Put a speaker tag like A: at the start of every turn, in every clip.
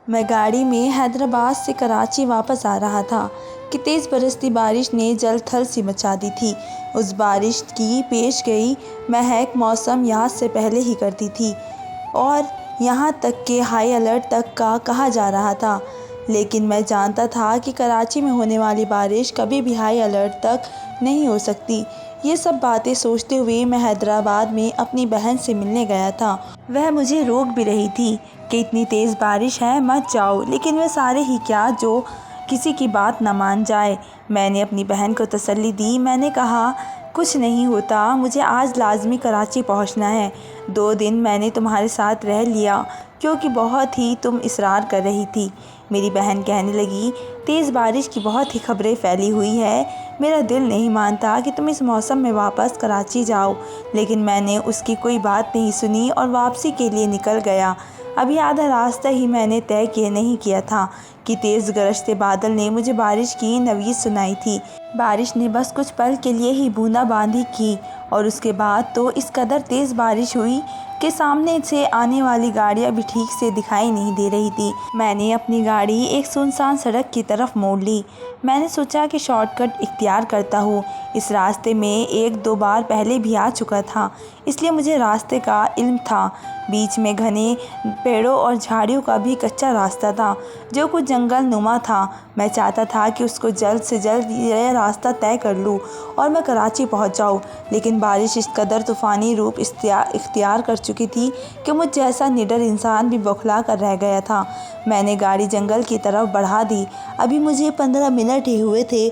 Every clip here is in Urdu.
A: میں گاڑی میں حیدرآباد سے کراچی واپس آ رہا تھا کہ تیز برستی بارش نے جل تھل سی مچا دی تھی۔ اس بارش کی پیش گئی مہک موسم یاد سے پہلے ہی کرتی تھی اور یہاں تک کہ ہائی الرٹ تک کا کہا جا رہا تھا، لیکن میں جانتا تھا کہ کراچی میں ہونے والی بارش کبھی بھی ہائی الرٹ تک نہیں ہو سکتی۔ یہ سب باتیں سوچتے ہوئے میں حیدرآباد میں اپنی بہن سے ملنے گیا تھا۔ وہ مجھے روک بھی رہی تھی کہ اتنی تیز بارش ہے، مت جاؤ، لیکن وہ سارے ہی کیا جو کسی کی بات نہ مان جائے۔ میں نے اپنی بہن کو تسلی دی۔ میں نے کہا، کچھ نہیں ہوتا، مجھے آج لازمی کراچی پہنچنا ہے۔ 2 دن میں نے تمہارے ساتھ رہ لیا کیونکہ بہت ہی تم اصرار کر رہی تھی۔ میری بہن کہنے لگی، تیز بارش کی بہت ہی خبریں پھیلی ہوئی ہیں، میرا دل نہیں مانتا کہ تم اس موسم میں واپس کراچی جاؤ، لیکن میں نے اس کی کوئی بات نہیں سنی اور واپسی کے لیے نکل گیا۔ ابھی آدھا راستہ ہی میں نے طے نہیں کیا تھا کہ تیز گرجتے بادل نے مجھے بارش کی نوید سنائی تھی۔ بارش نے بس کچھ پل کے لیے ہی بوندا باندی کی اور اس کے بعد تو اس قدر تیز بارش ہوئی کہ سامنے سے آنے والی گاڑیاں بھی ٹھیک سے دکھائی نہیں دے رہی تھی۔ میں نے اپنی گاڑی ایک سنسان سڑک کی طرف موڑ لی۔ میں نے سوچا کہ شارٹ کٹ اختیار کرتا ہوں۔ اس راستے میں 1-2 بار پہلے بھی آ چکا تھا، اس لیے مجھے راستے کا علم تھا۔ بیچ میں گھنے پیڑوں اور جھاڑیوں کا بھی کچا راستہ تھا جو کچھ جنگل نما تھا۔ میں چاہتا تھا کہ اس کو جلد سے جلد یہ راستہ طے کر لوں اور میں کراچی پہنچ جاؤں، لیکن بارش اس قدر طوفانی روپ اختیار کر چکی تھی کہ مجھ جیسا نڈر انسان بھی بوکھلا کر رہ گیا تھا۔ میں نے گاڑی جنگل کی طرف بڑھا دی۔ ابھی مجھے 15 منٹ ہی ہوئے تھے۔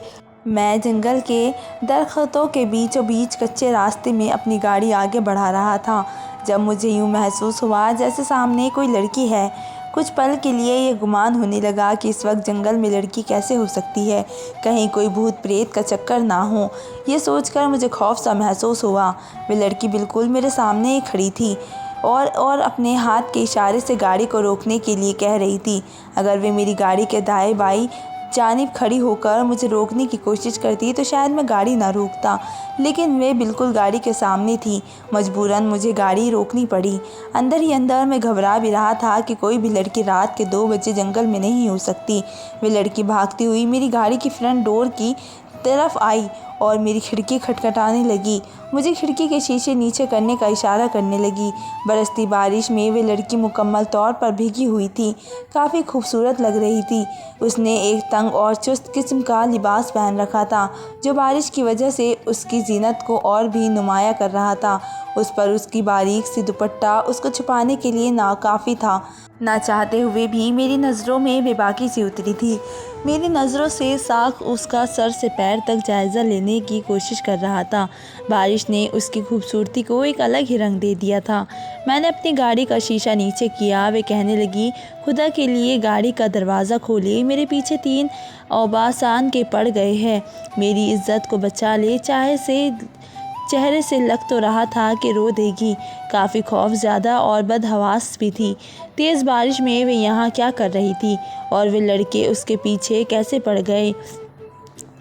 A: میں جنگل کے درختوں کے بیچوں بیچ کچے راستے میں اپنی گاڑی آگے بڑھا رہا تھا جب مجھے یوں محسوس ہوا جیسے سامنے کوئی لڑکی ہے۔ کچھ پل کے لیے یہ گمان ہونے لگا کہ اس وقت جنگل میں لڑکی کیسے ہو سکتی ہے، کہیں کوئی بھوت پریت کا چکر نہ ہو۔ یہ سوچ کر مجھے خوف سا محسوس ہوا۔ وہ لڑکی بالکل میرے سامنے ہی کھڑی تھی اور اپنے ہاتھ کے اشارے سے گاڑی کو روکنے کے لیے کہہ رہی تھی۔ اگر وہ میری گاڑی کے دائیں بائیں جانب کھڑی ہو کر مجھے روکنے کی کوشش کرتی تو شاید میں گاڑی نہ روکتا، لیکن وہ بالکل گاڑی کے سامنے تھی۔ مجبوراً مجھے گاڑی روکنی پڑی۔ اندر ہی اندر میں گھبرا بھی رہا تھا کہ کوئی بھی لڑکی رات کے 2 بجے جنگل میں نہیں ہو سکتی۔ وہ لڑکی بھاگتی ہوئی میری گاڑی کی فرنٹ ڈور کی طرف آئی اور میری کھڑکی کھٹکھٹانے لگی۔ مجھے کھڑکی کے شیشے نیچے کرنے کا اشارہ کرنے لگی۔ برستی بارش میں وہ لڑکی مکمل طور پر بھیگی ہوئی تھی، کافی خوبصورت لگ رہی تھی۔ اس نے ایک تنگ اور چست قسم کا لباس پہن رکھا تھا جو بارش کی وجہ سے اس کی زینت کو اور بھی نمایاں کر رہا تھا۔ اس پر اس کی باریک سی دوپٹہ اس کو چھپانے کے لیے ناکافی تھا۔ نہ چاہتے ہوئے بھی میری نظروں میں بے باکی سی اتری تھی۔ میری نظروں سے ساکھ اس کا سر سے پیر تک جائزہ لینے کی کوشش کر رہا تھا۔ بارش نے اس کی خوبصورتی کو ایک الگ ہی رنگ دے دیا تھا۔ میں نے اپنی گاڑی کا شیشہ نیچے کیا۔ وہ کہنے لگی، خدا کے لیے گاڑی کا دروازہ کھولے، میرے پیچھے 3 اوباسان کے پڑ گئے ہیں، میری عزت کو بچا لے۔ چہرے سے لگ تو رہا تھا کہ رو دے گی۔ کافی خوف زدہ اور بدحواس بھی تھی۔ تیز بارش میں وہ یہاں کیا کر رہی تھی اور وہ لڑکے اس کے پیچھے کیسے پڑ گئے؟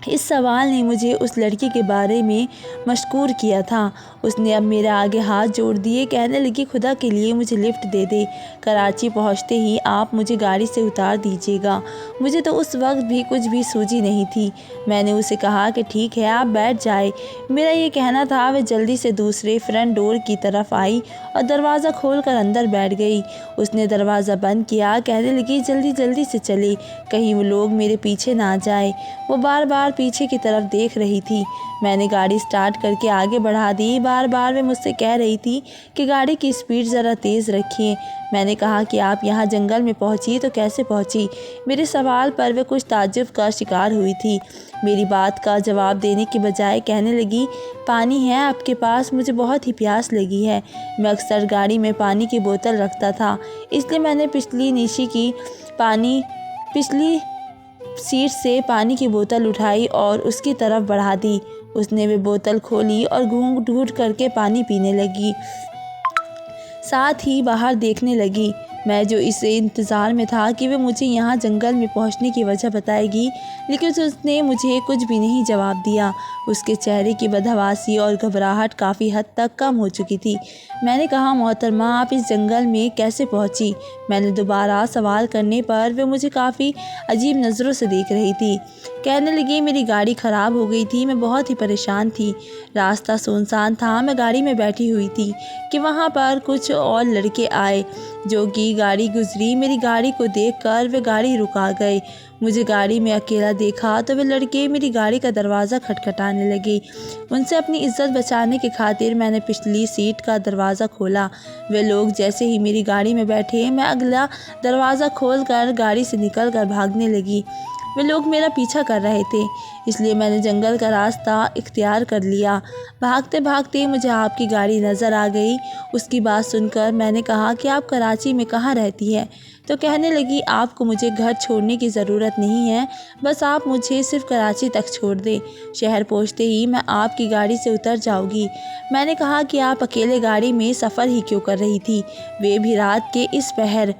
A: اس سوال نے مجھے اس لڑکی کے بارے میں مشکور کیا تھا۔ اس نے اب میرے آگے ہاتھ جوڑ دیے۔ کہنے لگی، خدا کے لیے مجھے لفٹ دے دے، کراچی پہنچتے ہی آپ مجھے گاڑی سے اتار دیجیے گا۔ مجھے تو اس وقت بھی کچھ بھی سوجی نہیں تھی۔ میں نے اسے کہا کہ ٹھیک ہے، آپ بیٹھ جائیں۔ میرا یہ کہنا تھا۔ وہ جلدی سے دوسرے فرنٹ ڈور کی طرف آئی اور دروازہ کھول کر اندر بیٹھ گئی۔ اس نے دروازہ بند کیا۔ کہنے لگی، جلدی سے چلیں، کہیں وہ لوگ میرے پیچھے نہ جائیں۔ وہ بار بار پیچھے کی طرف دیکھ رہی تھی۔ میں نے گاڑی سٹارٹ کر کے آگے بڑھا دی۔ بار بار وہ مجھ سے کہہ رہی تھی کہ گاڑی کی سپیڈ ذرا تیز رکھیں۔ میں نے کہا کہ آپ یہاں جنگل میں پہنچی تو کیسے پہنچی؟ میرے سوال پر وہ کچھ تعجب کا شکار ہوئی تھی۔ میری بات کا جواب دینے کی بجائے کہنے لگی، پانی ہے آپ کے پاس؟ مجھے بہت ہی پیاس لگی ہے۔ میں اکثر گاڑی میں پانی کی بوتل رکھتا تھا، اس لیے میں نے پچھلی سیٹ سے پانی کی بوتل اٹھائی اور اس کی طرف بڑھا دی۔ اس نے وہ بوتل کھولی اور گھونٹ گھونٹ کر کے پانی پینے لگی، ساتھ ہی باہر دیکھنے لگی۔ میں جو اسے انتظار میں تھا کہ وہ مجھے یہاں جنگل میں پہنچنے کی وجہ بتائے گی، لیکن اس نے مجھے کچھ بھی نہیں جواب دیا۔ اس کے چہرے کی بدحواسی اور گھبراہٹ کافی حد تک کم ہو چکی تھی۔ میں نے کہا، محترمہ آپ اس جنگل میں کیسے پہنچی؟ میں نے دوبارہ سوال کرنے پر وہ مجھے کافی عجیب نظروں سے دیکھ رہی تھی۔ کہنے لگی، میری گاڑی خراب ہو گئی تھی، میں بہت ہی پریشان تھی، راستہ سنسان تھا، میں گاڑی میں بیٹھی ہوئی تھی کہ وہاں پر کچھ اور لڑکے آئے جو کہ گاڑی گزری، میری گاڑی کو دیکھ کر وہ گاڑی رکا گئے۔ مجھے گاڑی میں اکیلا دیکھا تو وہ لڑکے میری گاڑی کا دروازہ کھٹکھٹانے لگے۔ ان سے اپنی عزت بچانے کی خاطر میں نے پچھلی سیٹ کا دروازہ کھولا۔ وہ لوگ جیسے ہی میری گاڑی میں بیٹھے، میں اگلا دروازہ کھول کر گاڑی سے نکل کر بھاگنے لگی۔ وہ لوگ میرا پیچھا کر رہے تھے، اس لیے میں نے جنگل کا راستہ اختیار کر لیا۔ بھاگتے بھاگتے مجھے آپ کی گاڑی نظر آ گئی۔ اس کی بات سن کر میں نے کہا کہ آپ کراچی میں کہاں رہتی ہے؟ تو کہنے لگی، آپ کو مجھے گھر چھوڑنے کی ضرورت نہیں ہے، بس آپ مجھے صرف کراچی تک چھوڑ دیں، شہر پہنچتے ہی میں آپ کی گاڑی سے اتر جاؤں گی۔ میں نے کہا کہ آپ اکیلے گاڑی میں سفر ہی کیوں کر رہی تھی، وہ بھی رات کے اس پہر؟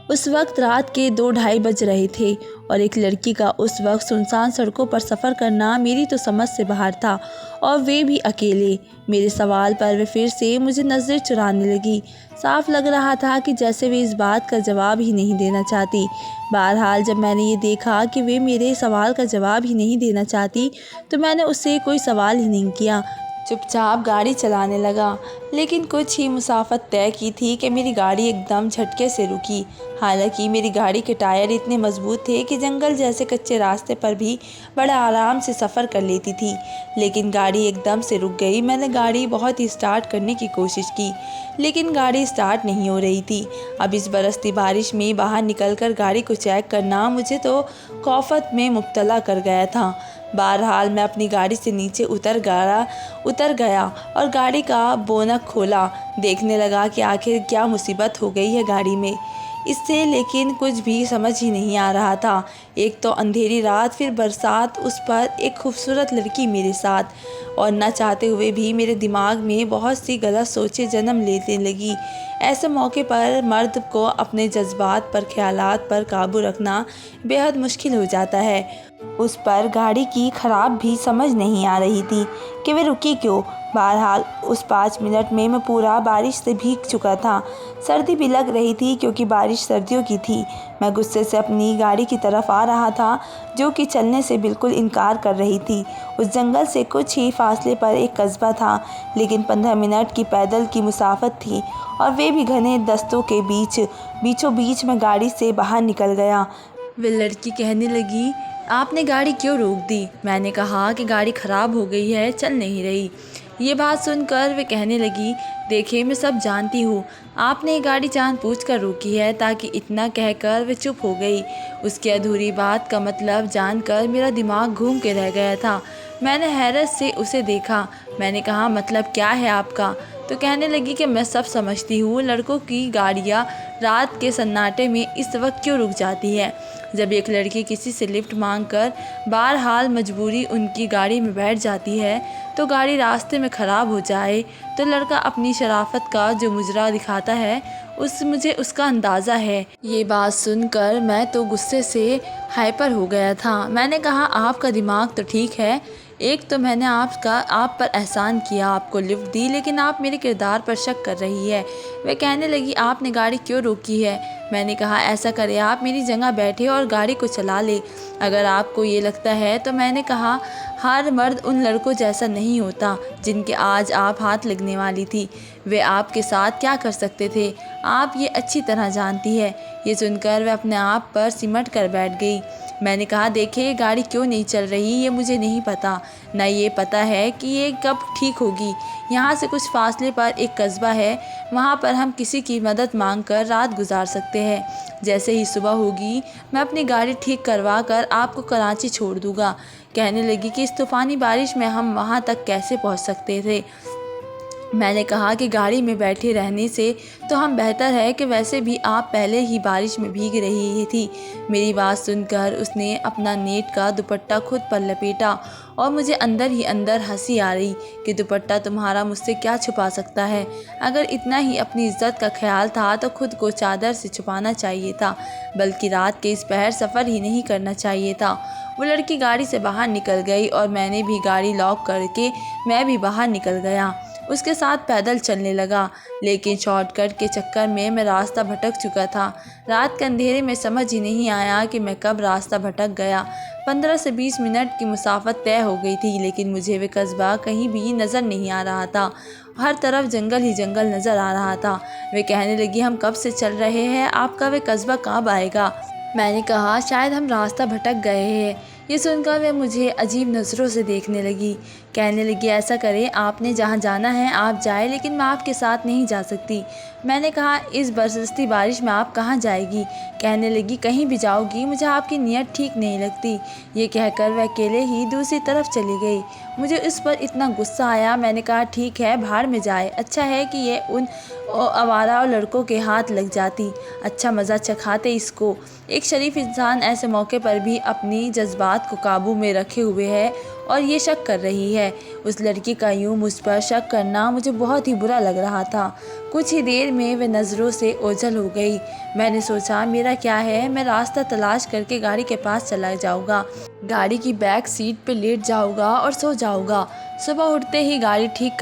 A: اس وقت رات کے 2:30 بج رہے تھے اور ایک لڑکی کا اس وقت سنسان سڑکوں پر سفر کرنا میری تو سمجھ سے باہر تھا، اور وہ بھی اکیلے۔ میرے سوال پر وہ پھر سے مجھے نظر چرانے لگی۔ صاف لگ رہا تھا کہ جیسے وہ اس بات کا جواب ہی نہیں دینا چاہتی۔ بہرحال جب میں نے یہ دیکھا کہ وہ میرے سوال کا جواب ہی نہیں دینا چاہتی تو میں نے اس سے کوئی سوال ہی نہیں کیا، چپ چاپ گاڑی چلانے لگا۔ لیکن کچھ ہی مسافت طے کی تھی کہ میری گاڑی ایک دم جھٹکے سے رکی۔ حالانکہ میری گاڑی کے ٹائر اتنے مضبوط تھے کہ جنگل جیسے کچے راستے پر بھی بڑے آرام سے سفر کر لیتی تھی، لیکن گاڑی ایک دم سے رک گئی۔ میں نے گاڑی بہت ہی سٹارٹ کرنے کی کوشش کی، لیکن گاڑی سٹارٹ نہیں ہو رہی تھی۔ اب اس برستی بارش میں باہر نکل کر گاڑی کو چیک کرنا مجھے تو خوفت میں مبتلا کر گیا تھا۔ بہرحال میں اپنی گاڑی سے نیچے اتر گیا اور گاڑی کا بونٹ کھولا، دیکھنے لگا کہ آخر کیا مصیبت ہو گئی ہے گاڑی میں اس سے، لیکن کچھ بھی سمجھ ہی نہیں آ رہا تھا۔ ایک تو اندھیری رات، پھر برسات، اس پر ایک خوبصورت لڑکی میرے ساتھ، اور نہ چاہتے ہوئے بھی میرے دماغ میں بہت سی غلط سوچیں جنم لینے لگی۔ ایسے موقع پر مرد کو اپنے جذبات پر، خیالات پر قابو رکھنا بے حد مشکل ہو جاتا ہے۔ اس پر گاڑی کی خراب بھی سمجھ نہیں آ رہی تھی کہ وہ رکی کیوں۔ بہرحال اس 5 منٹ میں پورا بارش سے بھیگ چکا تھا، سردی بھی لگ رہی تھی کیونکہ بارش سردیوں کی تھی۔ میں غصے سے اپنی گاڑی کی طرف آ رہا تھا جو کہ چلنے سے بالکل انکار کر رہی تھی۔ اس جنگل سے کچھ ہی فاصلے پر ایک قصبہ تھا، لیکن 15 منٹ کی پیدل کی مسافت تھی، اور وہ بھی گھنے دستوں کے بیچوں بیچ میں گاڑی سے باہر نکل گیا۔ وہ لڑکی کہنے لگی، آپ نے گاڑی کیوں روک دی؟ میں نے کہا کہ گاڑی خراب ہو گئی ہے، چل نہیں رہی۔ یہ بات سن کر وہ کہنے لگی، دیکھیں میں سب جانتی ہوں، آپ نے یہ گاڑی جان بوجھ کر روکی ہے۔ تاکہ اتنا کہہ کر وہ چپ ہو گئی۔ اس کی ادھوری بات کا مطلب جان کر میرا دماغ گھوم کے رہ گیا تھا۔ میں نے حیرت سے اسے دیکھا۔ میں نے کہا، مطلب کیا ہے آپ کا؟ تو کہنے لگی کہ میں سب سمجھتی ہوں، لڑکوں کی گاڑیاں رات کے سناٹے میں اس وقت کیوں رک جاتی ہے؟ جب ایک لڑکی کسی سے لفٹ مانگ کر بہرحال مجبوری ان کی گاڑی میں بیٹھ جاتی ہے تو گاڑی راستے میں خراب ہو جائے تو لڑکا اپنی شرافت کا جو مظاہرہ دکھاتا ہے، مجھے اس کا اندازہ ہے۔ یہ بات سن کر میں تو غصے سے ہائپر ہو گیا تھا۔ میں نے کہا، آپ کا دماغ تو ٹھیک ہے، ایک تو میں نے آپ پر احسان کیا، آپ کو لفٹ دی، لیکن آپ میرے کردار پر شک کر رہی ہے۔ وہ کہنے لگی، آپ نے گاڑی کیوں روکی ہے؟ میں نے کہا، ایسا کرے آپ میری جگہ بیٹھے اور گاڑی کو چلا لے اگر آپ کو یہ لگتا ہے تو۔ میں نے کہا، ہر مرد ان لڑکوں جیسا نہیں ہوتا جن کے آج آپ ہاتھ لگنے والی تھی، وہ آپ کے ساتھ کیا کر سکتے تھے، آپ یہ اچھی طرح جانتی ہے۔ یہ سن کر وہ اپنے آپ پر سمٹ کر بیٹھ گئی۔ میں نے کہا، دیکھیں گاڑی کیوں نہیں چل رہی یہ مجھے نہیں پتا، نہ یہ پتا ہے کہ یہ کب ٹھیک ہوگی۔ یہاں سے کچھ فاصلے پر ایک قصبہ ہے، وہاں پر ہم کسی کی مدد مانگ کر رات گزار سکتے ہیں۔ جیسے ہی صبح ہوگی میں اپنی گاڑی ٹھیک کروا کر آپ کو کراچی چھوڑ دوں گا۔ کہنے لگی کہ اس طوفانی بارش میں ہم وہاں تک کیسے پہنچ سکتے تھے؟ میں نے کہا کہ گاڑی میں بیٹھے رہنے سے تو ہم بہتر ہے کہ ویسے بھی آپ پہلے ہی بارش میں بھیگ رہی تھی۔ میری بات سن کر اس نے اپنا نیٹ کا دوپٹہ خود پر لپیٹا اور مجھے اندر ہی اندر ہنسی آ رہی کہ دوپٹہ تمہارا مجھ سے کیا چھپا سکتا ہے؟ اگر اتنا ہی اپنی عزت کا خیال تھا تو خود کو چادر سے چھپانا چاہیے تھا، بلکہ رات کے اس پہر سفر ہی نہیں کرنا چاہیے تھا۔ وہ لڑکی گاڑی سے باہر نکل گئی اور میں نے بھی گاڑی لاک کر کے میں بھی باہر نکل گیا۔ اس کے ساتھ پیدل چلنے لگا، لیکن شارٹ کٹ کے چکر میں راستہ بھٹک چکا تھا۔ رات کے اندھیرے میں سمجھ ہی نہیں آیا کہ میں کب راستہ بھٹک گیا۔ 15 سے 20 منٹ کی مسافت طے ہو گئی تھی، لیکن مجھے وہ قصبہ کہیں بھی نظر نہیں آ رہا تھا۔ ہر طرف جنگل ہی جنگل نظر آ رہا تھا۔ وہ کہنے لگی، ہم کب سے چل رہے ہیں، آپ کا وہ قصبہ کب آئے گا؟ میں نے کہا، شاید ہم راستہ بھٹک گئے ہیں۔ یہ سن کر وہ مجھے عجیب نظروں سے دیکھنے لگی۔ کہنے لگی، ایسا کریں، آپ نے جہاں جانا ہے آپ جائیں، لیکن میں آپ کے ساتھ نہیں جا سکتی۔ میں نے کہا، اس برستی بارش میں آپ کہاں جائے گی؟ کہنے لگی، کہیں بھی جاؤ گی، مجھے آپ کی نیت ٹھیک نہیں لگتی۔ یہ کہہ کر وہ اکیلے ہی دوسری طرف چلی گئی۔ مجھے اس پر اتنا غصہ آیا، میں نے کہا، ٹھیک ہے، بھاڑ میں جائے، اچھا ہے کہ یہ ان آوارہ لڑکوں کے ہاتھ لگ جاتی، اچھا مزہ چکھاتے اس کو۔ ایک شریف انسان ایسے موقع پر بھی اپنی جذبات کو قابو میں رکھے ہوئے ہے اور یہ شک کر رہی ہے۔ اس لڑکی کا یوں مجھ پر شک کرنا مجھے بہت ہی برا لگ رہا تھا۔ کچھ ہی دیر میں وہ نظروں سے اوجھل ہو گئی۔ میں نے سوچا، میرا کیا ہے، میں راستہ تلاش کر کے گاڑی کے پاس چلا جاؤں گا، گاڑی کی بیک سیٹ پہ لیٹ جاؤں گا اور سو جاؤں گا۔ صبح اٹھتے ہی گاڑی ٹھیک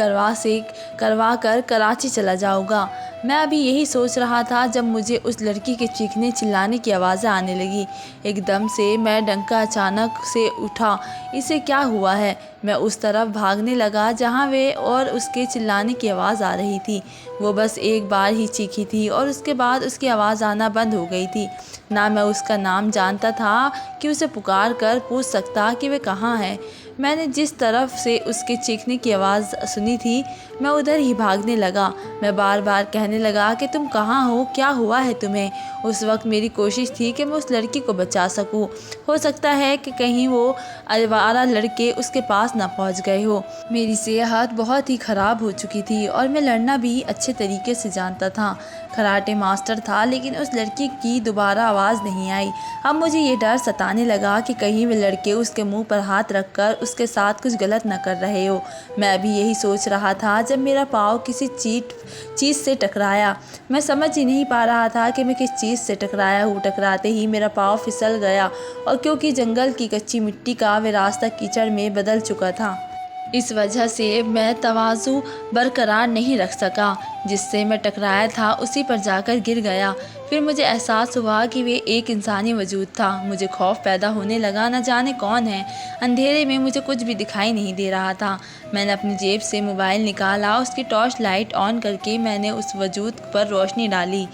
A: کروا کر کراچی چلا جاؤں گا۔ میں ابھی یہی سوچ رہا تھا جب مجھے اس لڑکی کے چیخنے چلانے کی آوازیں آنے لگی۔ ایک دم سے میں ڈنکا اچانک سے اٹھا، اسے کیا ہوا ہے؟ میں اس طرف بھاگنے لگا جہاں وہ اور اس کے چلانے کی آواز آ رہی تھی۔ وہ بس ایک بار ہی چیخی تھی اور اس کے بعد اس کی آواز آنا بند ہو گئی تھی۔ نہ میں اس کا نام جانتا تھا کہ اسے پکار کر پوچھ سکتا کہ وہ کہاں ہے۔ میں نے جس طرف سے اس کے چیخنے کی آواز سنی تھی، میں ادھر ہی بھاگنے لگا۔ میں بار بار کہنے لگا کہ تم کہاں ہو، کیا ہوا ہے تمہیں؟ اس وقت میری کوشش تھی کہ میں اس لڑکی کو بچا سکوں۔ ہو سکتا ہے کہ کہیں وہ آوارہ لڑکے اس کے پاس نہ پہنچ گئے ہو۔ میری صحت بہت ہی خراب ہو چکی تھی اور میں لڑنا بھی اچھے طریقے سے جانتا تھا، کراٹے ماسٹر تھا، لیکن اس لڑکی کی دوبارہ آواز نہیں آئی۔ اب مجھے یہ ڈر ستانے لگا کہ کہیں وہ لڑکے اس کے منہ پر ہاتھ رکھ کر اس کے ساتھ کچھ غلط نہ کر رہے ہو۔ میں ابھی یہی سوچ رہا تھا جب میرا پاؤں کسی چیز سے ٹکرایا۔ میں سمجھ ہی نہیں پا رہا تھا کہ میں کس چیز سے ٹکرایا ہوں۔ ٹکراتے ہی میرا پاؤں پھسل گیا اور کیونکہ جنگل کی کچی مٹی کا وہ راستہ کیچڑ میں بدل چکا تھا، اس وجہ سے میں توازن برقرار نہیں رکھ سکا۔ جس سے میں ٹکرایا تھا اسی پر جا کر گر گیا۔ پھر مجھے احساس ہوا کہ وہ ایک انسانی وجود تھا۔ مجھے خوف پیدا ہونے لگا، نہ جانے کون ہے۔ اندھیرے میں مجھے کچھ بھی دکھائی نہیں دے رہا تھا۔ میں نے اپنی جیب سے موبائل نکالا، اس کی ٹارچ لائٹ آن کر کے میں نے اس وجود پر روشنی ڈالی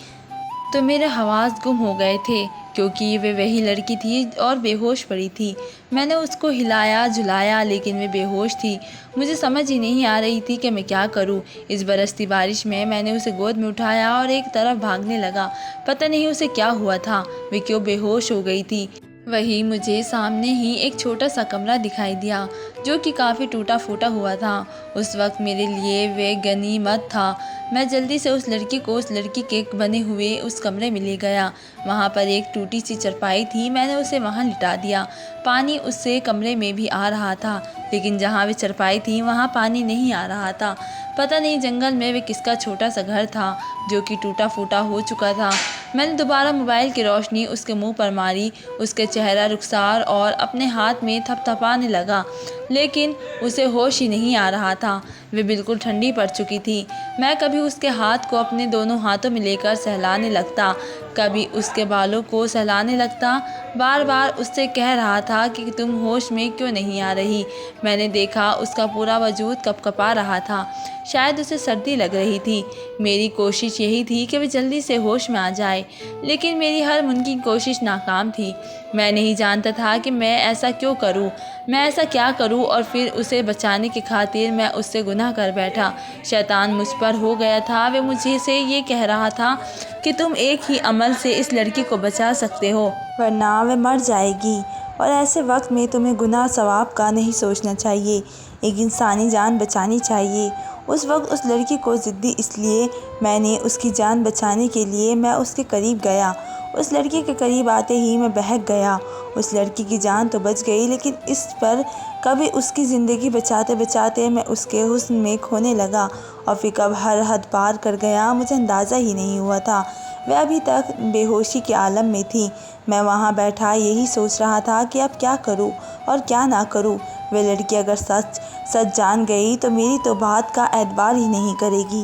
A: تو میرے حواس گم ہو گئے تھے، کیونکہ وہ وہی لڑکی تھی اور بے ہوش پڑی تھی۔ میں نے اس کو ہلایا جھلایا، لیکن وہ بے ہوش تھی۔ مجھے سمجھ ہی نہیں آ رہی تھی کہ میں کیا کروں۔ اس برستی بارش میں نے اسے گود میں اٹھایا اور ایک طرف بھاگنے لگا۔ پتہ نہیں اسے کیا ہوا تھا، وہ کیوں بے ہوش ہو گئی تھی۔ وہیں مجھے سامنے ہی ایک چھوٹا سا کمرہ دکھائی دیا جو کہ کافی ٹوٹا پھوٹا ہوا تھا۔ اس وقت میرے لیے وہ غنیمت تھا۔ میں جلدی سے اس لڑکی کے بنے ہوئے اس کمرے میں لے گیا۔ وہاں پر ایک ٹوٹی سی چرپائی تھی، میں نے اسے وہاں لٹا دیا۔ پانی اس سے کمرے میں بھی آ رہا تھا، لیکن جہاں وہ چرپائی تھی وہاں پانی نہیں آ رہا تھا۔ پتہ نہیں جنگل میں وہ کس کا چھوٹا سا گھر تھا جو کہ ٹوٹا پھوٹا ہو چکا تھا۔ میں نے دوبارہ موبائل کی روشنی اس کے منہ پر ماری، اس کے چہرہ رخسار اور اپنے ہاتھ میں تھپ تھپانے لگا، لیکن اسے ہوش ہی نہیں آ رہا تھا۔ وہ بالکل ٹھنڈی پڑ چکی تھی۔ میں کبھی اس کے ہاتھ کو اپنے دونوں ہاتھوں میں لے کر سہلانے لگتا، کبھی اس کے بالوں کو سہلانے لگتا، بار بار اس سے کہہ رہا تھا کہ تم ہوش میں کیوں نہیں آ رہی۔ میں نے دیکھا اس کا پورا وجود کپکپا رہا تھا، شاید اسے سردی لگ رہی تھی۔ میری کوشش یہی تھی کہ وہ جلدی سے ہوش میں آ جائے، لیکن میری ہر ممکن کوشش ناکام تھی۔ میں نہیں جانتا تھا کہ میں ایسا کیوں کروں، میں ایسا کیا کروں، اور پھر اسے بچانے کی خاطر میں اس سے گناہ کر بیٹھا۔ شیطان مجھ پر ہو گیا تھا۔ وہ مجھے سے یہ کہہ رہا تھا کہ تم ایک ہی عمل سے اس لڑکی کو بچا سکتے ہو، ورنہ وہ مر جائے گی، اور ایسے وقت میں تمہیں گناہ ثواب کا نہیں سوچنا چاہیے، ایک انسانی جان بچانی چاہیے۔ اس وقت اس لڑکی کو ضدی اس لیے میں نے اس کی جان بچانے کے لیے میں اس کے قریب گیا۔ اس لڑکی کے قریب آتے ہی میں بہک گیا۔ اس لڑکی کی جان تو بچ گئی لیکن اس پر کبھی اس کی زندگی بچاتے بچاتے میں اس کے حسن میں کھونے لگا اور پھر کب ہر حد پار کر گیا مجھے اندازہ ہی نہیں ہوا تھا۔ وہ ابھی تک بے ہوشی کے عالم میں تھی۔ میں وہاں بیٹھا یہی سوچ رہا تھا کہ اب کیا کروں اور کیا نہ کروں۔ وہ لڑکی اگر سچ جان گئی تو میری تو بات کا اعتبار ہی نہیں کرے گی۔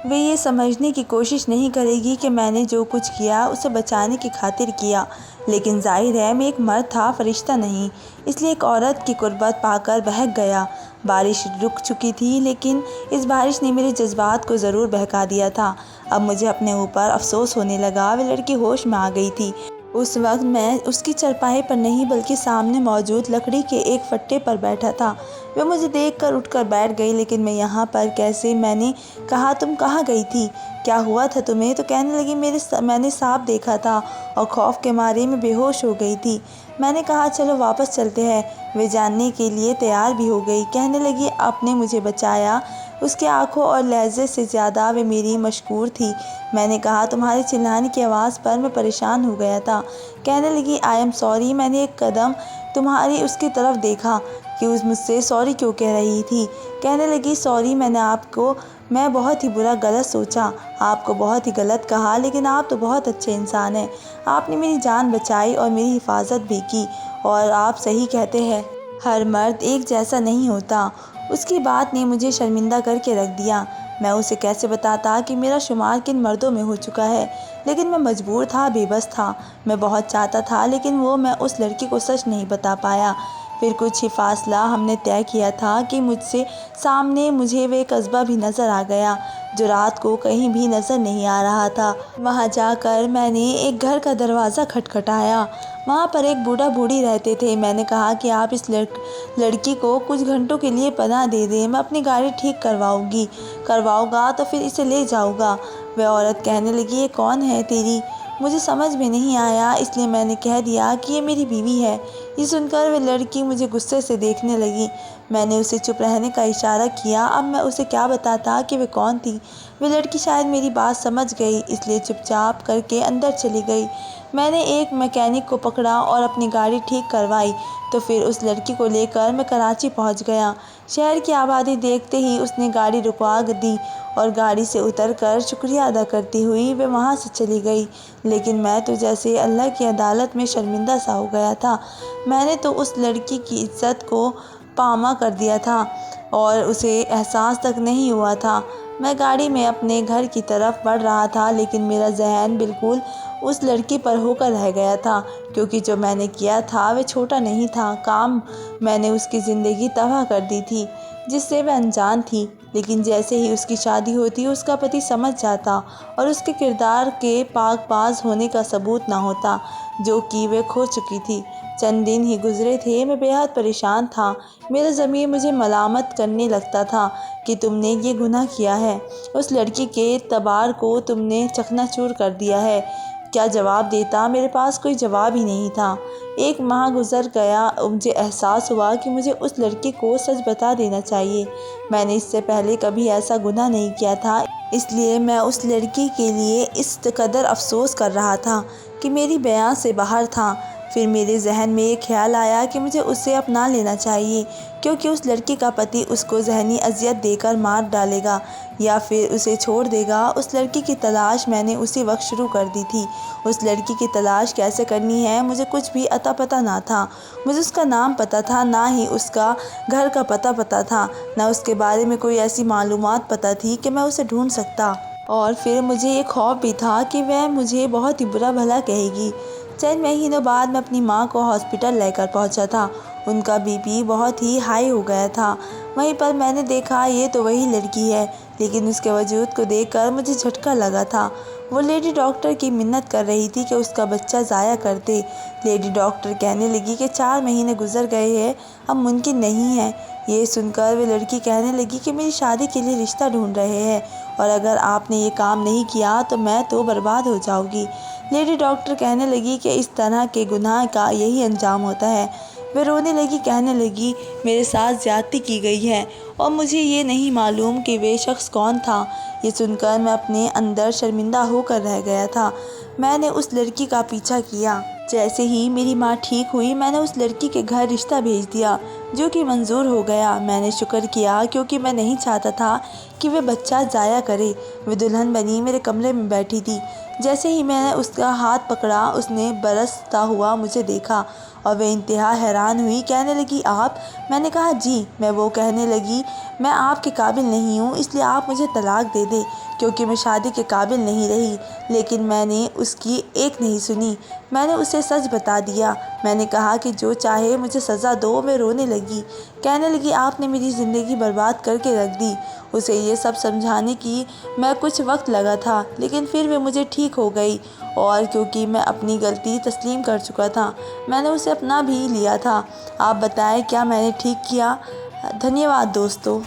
A: وہ یہ سمجھنے کی کوشش نہیں کرے گی کہ میں نے جو کچھ کیا اسے بچانے کی خاطر کیا، لیکن ظاہر ہے میں ایک مرد تھا، فرشتہ نہیں، اس لیے ایک عورت کی قربت پا کر بہک گیا۔ بارش رک چکی تھی لیکن اس بارش نے میرے جذبات کو ضرور بہکا دیا تھا۔ اب مجھے اپنے اوپر افسوس ہونے لگا۔ وہ لڑکی ہوش میں آ گئی تھی۔ اس وقت میں اس کی چارپائی پر نہیں بلکہ سامنے موجود لکڑی کے ایک فٹے پر بیٹھا تھا۔ وہ مجھے دیکھ کر اٹھ کر بیٹھ گئی۔ لیکن میں یہاں پر کیسے؟ میں نے کہا، تم کہاں گئی تھی؟ کیا ہوا تھا تمہیں؟ تو کہنے لگی، میں نے سانپ دیکھا تھا اور خوف کے مارے میں بے ہوش ہو گئی تھی۔ میں نے کہا، چلو واپس چلتے ہیں۔ وہ جاننے کے لیے تیار بھی ہو گئی۔ کہنے لگی، آپ نے مجھے بچایا۔ اس کی آنکھوں اور لہجے سے زیادہ وہ میری مشکور تھی۔ میں نے کہا، تمہارے چلانے کی آواز پر میں پریشان ہو گیا تھا۔ کہنے لگی، آئی ایم سوری۔ میں نے ایک قدم تمہاری اس کی طرف دیکھا کہ مجھ سے سوری کیوں کہہ رہی تھی۔ کہنے لگی، سوری، میں بہت ہی برا غلط سوچا، آپ کو بہت ہی غلط کہا، لیکن آپ تو بہت اچھے انسان ہیں۔ آپ نے میری جان بچائی اور میری حفاظت بھی کی، اور آپ صحیح کہتے ہیں، ہر مرد ایک جیسا نہیں ہوتا۔ اس کی بات نے مجھے شرمندہ کر کے رکھ دیا۔ میں اسے کیسے بتاتا کہ میرا شمار کن مردوں میں ہو چکا ہے، لیکن میں مجبور تھا، بے بس تھا۔ میں بہت چاہتا تھا لیکن میں اس لڑکی کو سچ نہیں بتا پایا۔ پھر کچھ ہی فاصلہ ہم نے طے کیا تھا کہ مجھ سے سامنے مجھے وہ قصبہ بھی نظر آ گیا جو رات کو کہیں بھی نظر نہیں آ رہا تھا۔ وہاں جا کر میں نے ایک گھر کا دروازہ کھٹکھٹایا۔ وہاں پر ایک بوڑھا بوڑھی رہتے تھے۔ میں نے کہا کہ آپ اس لڑکی کو کچھ گھنٹوں کے لیے پناہ دے دیں، میں اپنی گاڑی ٹھیک کرواؤں گا تو پھر اسے لے جاؤں گا۔ وہ عورت کہنے لگی، یہ کون ہے تیری؟ مجھے سمجھ میں نہیں آیا، اس لیے میں نے کہہ دیا کہ یہ میری بیوی ہے۔ یہ سن کر وہ لڑکی مجھے غصے سے دیکھنے لگی۔ میں نے اسے چپ رہنے کا اشارہ کیا۔ اب میں اسے کیا بتاتا کہ وہ کون تھی؟ وہ لڑکی شاید میری بات سمجھ گئی، اس لیے چپ چاپ کر کے اندر چلی گئی۔ میں نے ایک میکینک کو پکڑا اور اپنی گاڑی ٹھیک کروائی، تو پھر اس لڑکی کو لے کر میں کراچی پہنچ گیا۔ شہر کی آبادی دیکھتے ہی اس نے گاڑی رکوا دی اور گاڑی سے اتر کر شکریہ ادا کرتی ہوئی وہ وہاں سے چلی گئی۔ لیکن میں تو جیسے اللہ کی عدالت میں شرمندہ سا ہو گیا تھا۔ میں نے تو اس لڑکی کی عزت کو پامال کر دیا تھا اور اسے احساس تک نہیں ہوا تھا۔ میں گاڑی میں اپنے گھر کی طرف بڑھ رہا تھا لیکن میرا ذہن بالکل اس لڑکی پر ہو کر رہ گیا تھا، کیونکہ جو میں نے کیا تھا وہ چھوٹا نہیں تھا۔ میں نے اس کی زندگی تباہ کر دی تھی جس سے وہ انجان تھی، لیکن جیسے ہی اس کی شادی ہوتی اس کا پتی سمجھ جاتا اور اس کے کردار کے پاک باز ہونے کا ثبوت نہ ہوتا جو کہ وہ کھو چکی تھی۔ چند دن ہی گزرے تھے، میں بے حد پریشان تھا۔ میرا ضمیر مجھے ملامت کرنے لگتا تھا کہ تم نے یہ گناہ کیا ہے، اس لڑکی کے اعتبار کو تم نے چکنا چور کر دیا ہے۔ کیا جواب دیتا؟ میرے پاس کوئی جواب ہی نہیں تھا۔ ایک ماہ گزر گیا، مجھے احساس ہوا کہ مجھے اس لڑکی کو سچ بتا دینا چاہیے۔ میں نے اس سے پہلے کبھی ایسا گناہ نہیں کیا تھا، اس لیے میں اس لڑکی کے لیے اس قدر افسوس کر رہا تھا کہ میری بیان سے باہر تھا۔ پھر میرے ذہن میں یہ خیال آیا کہ مجھے اسے اپنا لینا چاہیے، کیونکہ اس لڑکی کا پتی اس کو ذہنی اذیت دے کر مار ڈالے گا یا پھر اسے چھوڑ دے گا۔ اس لڑکی کی تلاش میں نے اسی وقت شروع کر دی تھی۔ اس لڑکی کی تلاش کیسے کرنی ہے مجھے کچھ بھی اتا پتہ نہ تھا۔ مجھے اس کا نام پتہ تھا، نہ ہی اس کا گھر کا پتہ تھا، نہ اس کے بارے میں کوئی ایسی معلومات پتہ تھی کہ میں اسے ڈھونڈ سکتا۔ اور پھر مجھے یہ خوف بھی تھا کہ وہ مجھے بہت ہی برا بھلا کہے گی۔ چند مہینوں بعد میں اپنی ماں کو ہاسپٹل لے کر پہنچا تھا۔ ان کا بی پی بہت ہی ہائی ہو گیا تھا۔ وہیں پر میں نے دیکھا یہ تو وہی لڑکی ہے، لیکن اس کے وجود کو دیکھ کر مجھے جھٹکا لگا تھا۔ وہ لیڈی ڈاکٹر کی منت کر رہی تھی کہ اس کا بچہ ضائع کر دے۔ لیڈی ڈاکٹر کہنے لگی کہ 4 مہینے گزر گئے ہیں، اب ممکن نہیں ہے۔ یہ سن کر وہ لڑکی کہنے لگی کہ میری شادی کے لیے رشتہ ڈھونڈ رہے ہیں اور اگر آپ نے یہ کام نہیں کیا تو میں تو برباد ہو جاؤں گی۔ لیڈی ڈاکٹر کہنے لگی کہ اس طرح کے گناہ کا یہی انجام ہوتا ہے۔ وہ رونے لگی، کہنے لگی میرے ساتھ زیادتی کی گئی ہے اور مجھے یہ نہیں معلوم کہ وہ شخص کون تھا۔ یہ سن کر میں اپنے اندر شرمندہ ہو کر رہ گیا تھا۔ میں نے اس لڑکی کا پیچھا کیا۔ جیسے ہی میری ماں ٹھیک ہوئی میں نے اس لڑکی کے گھر رشتہ بھیج دیا، جو کہ منظور ہو گیا۔ میں نے شکر کیا کیونکہ میں نہیں چاہتا تھا کہ وہ بچہ ضائع کرے۔ وہ دلہن بنی میرے کمرے میں بیٹھی تھی۔ جیسے ہی میں نے اس کا ہاتھ پکڑا اس نے برستا ہوا مجھے دیکھا اور وہ انتہا حیران ہوئی۔ کہنے لگی آپ؟ میں نے کہا جی۔ وہ کہنے لگی میں آپ کے قابل نہیں ہوں، اس لیے آپ مجھے طلاق دے دیں، کیونکہ میں شادی کے قابل نہیں رہی۔ لیکن میں نے اس کی ایک نہیں سنی۔ میں نے اسے سچ بتا دیا۔ میں نے کہا کہ جو چاہے مجھے سزا دو۔ وہ رونے لگی، کہنے لگی آپ نے میری زندگی برباد کر کے رکھ دی۔ اسے یہ سب سمجھانے کی میں کچھ وقت لگا تھا، لیکن پھر وہ مجھے ٹھیک ہو گئی، اور کیونکہ میں اپنی غلطی تسلیم کر چکا تھا میں نے اسے اپنا بھی لیا تھا۔ آپ بتائیں کیا میں نے ٹھیک کیا؟ دھنیہ واد دوستو۔